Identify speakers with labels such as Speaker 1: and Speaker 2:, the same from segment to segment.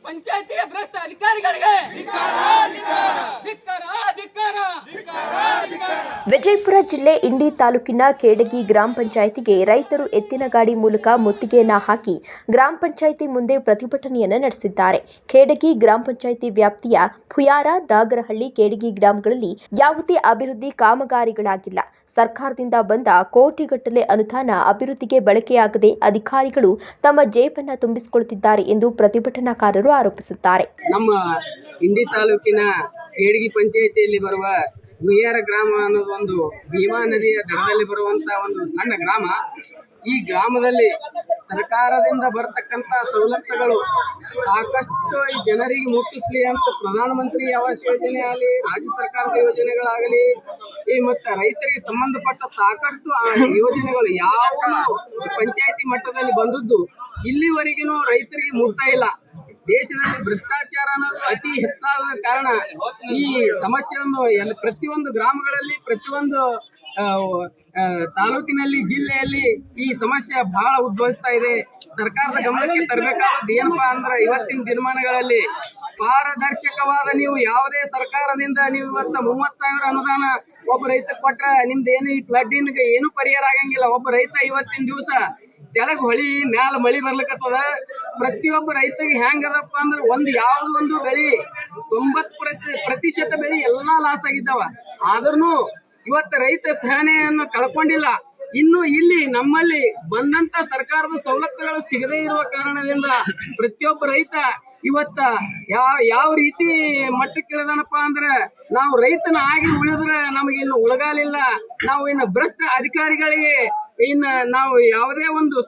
Speaker 1: ಪಂಚಾಯತಿಯ ಭ್ರಷ್ಟ ಅಧಿಕಾರಿಗಳಿಗೆ ಧಿಕ್ಕಾರ ಧಿಕ್ಕಾರ.
Speaker 2: ವಿಜಯಪುರ ಜಿಲ್ಲೆ ಇಂಡಿ ತಾಲೂಕಿನ ಕೇಡಗಿ ಗ್ರಾಮ ಪಂಚಾಯಿತಿಗೆ ರೈತರು ಎತ್ತಿನ ಗಾಡಿ ಮೂಲಕ ಮುತ್ತಿಗೆಯನ್ನ ಹಾಕಿ ಗ್ರಾಮ ಪಂಚಾಯಿತಿ ಮುಂದೆ ಪ್ರತಿಭಟನೆಯನ್ನು ನಡೆಸಿದ್ದಾರೆ. ಕೇಡಗಿ ಗ್ರಾಮ ಪಂಚಾಯಿತಿ ವ್ಯಾಪ್ತಿಯ ಪುಯಾರ, ನಾಗರಹಳ್ಳಿ, ಕೇಡಗಿ ಗ್ರಾಮಗಳಲ್ಲಿ ಯಾವುದೇ ಅಭಿವೃದ್ಧಿ ಕಾಮಗಾರಿಗಳಾಗಿಲ್ಲ. ಸರ್ಕಾರದಿಂದ ಬಂದ ಕೋಟಿಗಟ್ಟಲೆ ಅನುದಾನ ಅಭಿವೃದ್ಧಿಗೆ ಬಳಕೆಯಾಗದೆ ಅಧಿಕಾರಿಗಳು ತಮ್ಮ ಜೇಬನ್ನು ತುಂಬಿಸಿಕೊಳ್ಳುತ್ತಿದ್ದಾರೆ ಎಂದು ಪ್ರತಿಭಟನಾಕಾರರು ಆರೋಪಿಸುತ್ತಾರೆ.
Speaker 1: ನಮ್ಮ ಇಂಡಿ ತಾಲೂಕಿನ ಕೇಡಗಿ ಪಂಚಾಯಿತಿಯಲ್ಲಿ ಬರುವ ಹುಯ್ಯಾರ ಗ್ರಾಮ ಅನ್ನೋದು ಒಂದು ಭೀಮಾ ನದಿಯ ದಡದಲ್ಲಿ ಬರುವಂತಹ ಒಂದು ಸಣ್ಣ ಗ್ರಾಮ. ಈ ಗ್ರಾಮದಲ್ಲಿ ಸರ್ಕಾರದಿಂದ ಬರತಕ್ಕಂತ ಸವಲತ್ತುಗಳು ಸಾಕಷ್ಟು ಈ ಜನರಿಗೆ ಮುಟ್ಟಿಸ್ಲಿ ಅಂತ ಪ್ರಧಾನಮಂತ್ರಿ ಆವಾಸ್ ಯೋಜನೆ ಆಗಲಿ, ರಾಜ್ಯ ಸರ್ಕಾರದ ಯೋಜನೆಗಳಾಗಲಿ, ಈ ಮತ್ತು ರೈತರಿಗೆ ಸಂಬಂಧಪಟ್ಟ ಸಾಕಷ್ಟು ಯೋಜನೆಗಳು ಯಾವ ಪಂಚಾಯಿತಿ ಮಟ್ಟದಲ್ಲಿ ಬಂದದ್ದು ಇಲ್ಲಿವರೆಗೂ ರೈತರಿಗೆ ಮುಟ್ತಾ ಇಲ್ಲ. ದೇಶದಲ್ಲಿ ಭ್ರಷ್ಟಾಚಾರ ಅನ್ನೋದು ಅತಿ ಹೆಚ್ಚಾದ ಕಾರಣ ಈ ಸಮಸ್ಯೆಯನ್ನು ಪ್ರತಿಯೊಂದು ಗ್ರಾಮಗಳಲ್ಲಿ, ಪ್ರತಿಯೊಂದು ತಾಲೂಕಿನಲ್ಲಿ, ಜಿಲ್ಲೆಯಲ್ಲಿ ಈ ಸಮಸ್ಯೆ ಬಹಳ ಉದ್ಭವಿಸ್ತಾ ಇದೆ. ಸರ್ಕಾರದ ಗಮನಕ್ಕೆ ತರಬೇಕಾದ ಏನಪ್ಪಾ ಅಂದ್ರೆ ಇವತ್ತಿನ ದಿನಮಾನಗಳಲ್ಲಿ ಪಾರದರ್ಶಕವಾದ ನೀವು ಯಾವುದೇ ಸರ್ಕಾರದಿಂದ ನೀವು ಇವತ್ತು 30,000 ಅನುದಾನ ಒಬ್ಬ ರೈತ ಕೊಟ್ರ ನಿಮ್ದೇನು ಈ ಫ್ಲಡ್ಡಿಂದ ಏನು ಪರಿಹಾರ ಆಗಂಗಿಲ್ಲ. ಒಬ್ಬ ರೈತ ಇವತ್ತಿನ ದಿವಸ ತೆಳಗ್ ಹೊಳಿ ಮ್ಯಾಲ ಮಳಿ ಬರ್ಲಿಕ್ಕತ್ತದ. ಪ್ರತಿಯೊಬ್ಬ ರೈತರಿಗೆ ಹೆಂಗದಪ್ಪ ಅಂದ್ರೆ ಯಾವ್ದು ಒಂದು ಬೆಳಿ 90% ಬೆಳಿ ಎಲ್ಲಾ ಲಾಸ್ ಆಗಿದ್ದಾವ. ಆದ್ರೂ ಇವತ್ತು ರೈತ ಸಹನೆಯನ್ನು ಕಳ್ಕೊಂಡಿಲ್ಲ. ಇನ್ನು ಇಲ್ಲಿ ನಮ್ಮಲ್ಲಿ ಬಂದಂತ ಸರ್ಕಾರದ ಸವಲತ್ತುಗಳು ಸಿಗದೇ ಇರುವ ಕಾರಣದಿಂದ ಪ್ರತಿಯೊಬ್ಬ ರೈತ ಇವತ್ತ ಯಾವ ರೀತಿ ಮಟ್ಟಕ್ಕೆ ಇಳಿದಾನಪ್ಪ ಅಂದ್ರೆ, ನಾವು ರೈತನ ಆಗಿ ಉಳಿದ್ರೆ ನಮಗಿನ್ನು ಉಳಗಾಲಿಲ್ಲ. ನಾವು ಇನ್ನು ಭ್ರಷ್ಟ ಅಧಿಕಾರಿಗಳಿಗೆ ನಾವು ಯಾವುದೇ ಒಂದು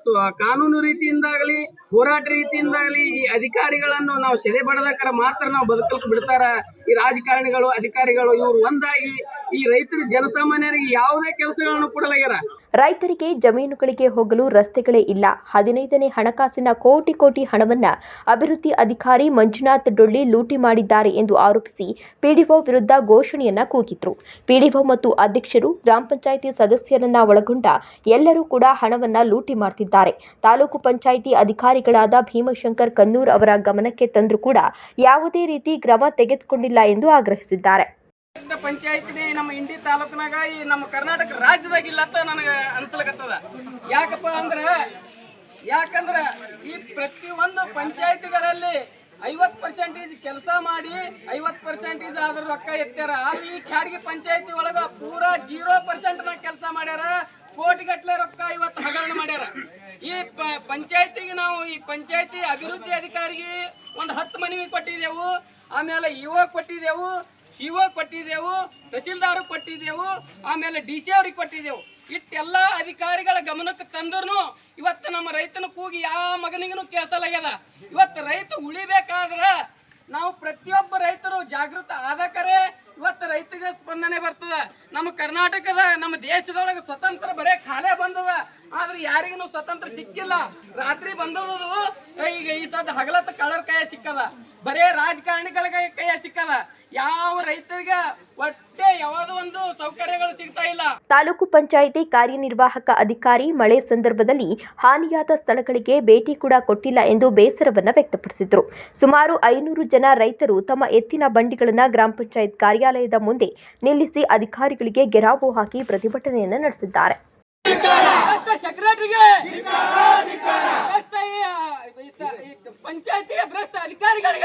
Speaker 1: ಕಾನೂನು ರೀತಿಯಿಂದಾಗಲಿ, ಹೋರಾಟ ರೀತಿಯಿಂದಾಗಲಿ ಈ ಅಧಿಕಾರಿಗಳನ್ನು ನಾವು ಸೆರೆ ಬಡದಕ್ಕರ ಮಾತ್ರ ನಾವು ಬದುಕಲಿಕ್ಕೆ ಬಿಡ್ತಾರ. ಈ ರಾಜಕಾರಣಿಗಳು, ಅಧಿಕಾರಿಗಳು ಇವರು ಒಂದಾಗಿ ಈ ರೈತರ ಜನಸಾಮಾನ್ಯರಿಗೆ ಯಾವುದೇ ಕೆಲಸಗಳನ್ನು ಕೊಡಲಾಗ್ಯಾರ.
Speaker 2: ರೈತರಿಗೆ ಜಮೀನುಗಳಿಗೆ ಹೋಗಲು ರಸ್ತೆಗಳೇ ಇಲ್ಲ. 15ನೇ ಹಣಕಾಸಿನ ಕೋಟಿ ಹಣವನ್ನ ಅಭಿವೃದ್ಧಿ ಅಧಿಕಾರಿ ಮಂಜುನಾಥ್ ಡೊಳ್ಳಿ ಲೂಟಿ ಮಾಡಿದ್ದಾರೆ ಎಂದು ಆರೋಪಿಸಿ ಪಿಡಿಒ ವಿರುದ್ಧ ಘೋಷಣೆಯನ್ನ ಕೂಗಿದ್ರು. ಪಿಡಿಒ ಮತ್ತು ಅಧ್ಯಕ್ಷರು, ಗ್ರಾಮ ಪಂಚಾಯಿತಿ ಸದಸ್ಯರನ್ನ ಒಳಗೊಂಡ ಎಲ್ಲರೂ ಕೂಡ ಹಣವನ್ನ ಲೂಟಿ ಮಾಡ್ತಿದ್ದಾರೆ. ತಾಲೂಕು ಪಂಚಾಯಿತಿ ಅಧಿಕಾರಿಗಳಾದ ಭೀಮಶಂಕರ್ ಕನ್ನೂರ್ ಅವರ ಗಮನಕ್ಕೆ ತಂದರೂ ಕೂಡ ಯಾವುದೇ ರೀತಿ ಕ್ರಮ ತೆಗೆದುಕೊಂಡಿಲ್ಲ ಎಂದು ಆಗ್ರಹಿಸಿದ್ದಾರೆ.
Speaker 1: ಪಂಚಾಯತಿನೇ ನಮ್ಮ ಇಂಡಿ ತಾಲೂಕಿನಾಗ ಈ ನಮ್ಮ ಕರ್ನಾಟಕ ರಾಜ್ಯದಾಗಿಲ್ಲ ಅಂತ ನನಗೆ ಅನ್ಸಲಕತ್ತದ. ಯಾಕಂದ್ರ ಈ ಪ್ರತಿಯೊಂದು ಪಂಚಾಯತಿಗಳಲ್ಲಿ 50% ಕೆಲಸ ಮಾಡಿ 50% ಆದ್ರ ರೊಕ್ಕ ಎತ್ತಾರ. ಆದ್ರೆ ಈ ಖಾಡ್ಗಿ ಪಂಚಾಯತಿ ಒಳಗ ಪೂರಾ 0% ಕೆಲಸ ಮಾಡ್ಯಾರ. ಕೋಟಿಗಟ್ಟಲೆ ರೊಕ್ಕ ಇವತ್ತು ಹಗರಣ ಮಾಡ್ಯಾರ. ಈ ಪಂಚಾಯತಿಗೆ ನಾವು ಈ ಪಂಚಾಯತಿ ಅಭಿವೃದ್ಧಿ ಅಧಿಕಾರಿಗೆ ಒಂದು 10 ಮನವಿ ಕೊಟ್ಟಿದ್ದೆವು. ಆಮೇಲೆ ಇಒ ಕೊಟ್ಟಿದ್ದೆವು, ಸಿಒ ಕೊಟ್ಟಿದ್ದೆವು, ತಹಸೀಲ್ದಾರ್ ಕೊಟ್ಟಿದ್ದೆವು, ಆಮೇಲೆ DC ಅವ್ರಿಗೆ ಕೊಟ್ಟಿದ್ದೆವು. ಇಟ್ಟೆಲ್ಲ ಅಧಿಕಾರಿಗಳ ಗಮನಕ್ಕೆ ತಂದ್ರು ಇವತ್ತು ನಮ್ಮ ರೈತನ ಕೂಗಿ ಯಾವ ಮಗನಿಗೂ ಕೇಳಿಸಲಾಗ್ಯದ. ಇವತ್ತು ರೈತ ಉಳಿಬೇಕಾದ್ರ ನಾವು ಪ್ರತಿಯೊಬ್ಬ ರೈತರು ಜಾಗೃತ ಆದಕರೆ ಇವತ್ತು ರೈತಗೆ ಸ್ಪಂದನೆ ಬರ್ತದ. ನಮ್ಮ ಕರ್ನಾಟಕದ, ನಮ್ಮ ದೇಶದೊಳಗೆ ಸ್ವತಂತ್ರ ಬರೇ ಖಾಲೆ ಬಂದದ, ಆದ್ರೆ ಯಾರಿಗೂ ಸ್ವತಂತ್ರ ಸಿಕ್ಕಿಲ್ಲ. ರಾತ್ರಿ ಬಂದದು ಈಗ ಈ ಸದ್ ಹಗಲತ್ತ ಕಳ್ಳರ ಕೈಯ ಸಿಕ್ಕದ, ಬರೇ ರಾಜಕಾರಣಿಗಳ ಕೈಯ ಸಿಕ್ಕದ. ಯಾವ ರೈತರಿಗೆ ಒಟ್ಟೆ ಯಾವುದೋ ಒಂದು ಸೌಕರ್ಯಗಳು ಸಿಗ್ತಾ ಇಲ್ಲ.
Speaker 2: ತಾಲೂಕು ಪಂಚಾಯಿತಿ ಕಾರ್ಯನಿರ್ವಾಹಕ ಅಧಿಕಾರಿ ಮಳೆ ಸಂದರ್ಭದಲ್ಲಿ ಹಾನಿಯಾದ ಸ್ಥಳಗಳಿಗೆ ಭೇಟಿ ಕೂಡ ಕೊಟ್ಟಿಲ್ಲ ಎಂದು ಬೇಸರವನ್ನ ವ್ಯಕ್ತಪಡಿಸಿದರು. ಸುಮಾರು 500 ಜನ ರೈತರು ತಮ್ಮ ಎತ್ತಿನ ಬಂಡಿಗಳನ್ನು ಗ್ರಾಮ ಪಂಚಾಯತ್ ಕಾರ್ಯಾಲಯದ ಮುಂದೆ ನಿಲ್ಲಿಸಿ ಅಧಿಕಾರಿಗಳಿಗೆ ಗೆರಾವು ಹಾಕಿ ಪ್ರತಿಭಟನೆಯನ್ನು ನಡೆಸಿದ್ದಾರೆ.
Speaker 1: ಪಂಚಾಯತಿಯ ಭ್ರಷ್ಟ ಅಧಿಕಾರಿಗಳಿಗೆ